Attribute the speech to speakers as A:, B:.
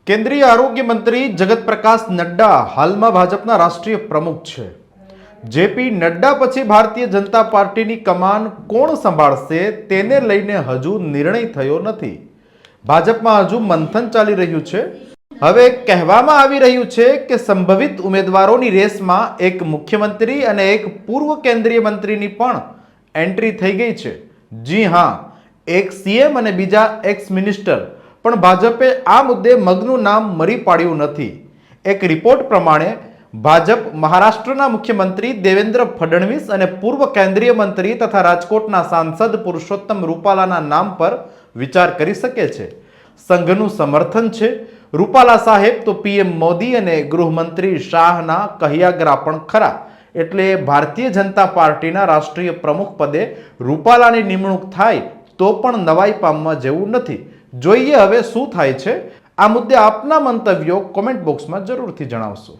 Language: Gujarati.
A: કેન્દ્રીય આરોગ્ય મંત્રી જગત પ્રકાશ નડ્ડા હાલમાં ભાજપના રાષ્ટ્રીય પ્રમુખ છે. જેપી નડ્ડા પછી ભારતીય જનતા પાર્ટીની કમાન કોણ સંભાળશે તેને લઈને હજુ નિર્ણય થયો નથી. ભાજપમાં હજુ મંથન ચાલી રહ્યું છે. હવે કહેવામાં આવી રહ્યું છે કે સંભવિત ઉમેદવારોની રેસમાં એક મુખ્યમંત્રી અને એક પૂર્વ કેન્દ્રીય મંત્રીની પણ એન્ટ્રી થઈ ગઈ છે. જી હા, એક સીએમ અને બીજા એક્સ મિનિસ્ટર. પણ ભાજપે આ મુદ્દે મગનું નામ મરી પાડ્યું નથી. એક રિપોર્ટ પ્રમાણે ભાજપ મહારાષ્ટ્રના મુખ્યમંત્રી દેવેન્દ્ર ફડણવીસ અને પૂર્વ કેન્દ્રીય મંત્રી તથા રાજકોટના સાંસદ પુરુષોત્તમ રૂપાલાના નામ પર વિચાર કરી શકે છે. સંઘનું સમર્થન છે. રૂપાલા સાહેબ તો પીએમ મોદી અને ગૃહમંત્રી શાહના કહ્યાગરા પણ ખરા. એટલે ભારતીય જનતા પાર્ટીના રાષ્ટ્રીય પ્રમુખ પદે રૂપાલાની નિમણૂક થાય તો પણ નવાઈ પામવા જેવું નથી. જોઈએ હવે શું થાય છે. આ મુદ્દે આપના મંતવ્યો કોમેન્ટ બોક્સમાં જરૂરથી જણાવશો.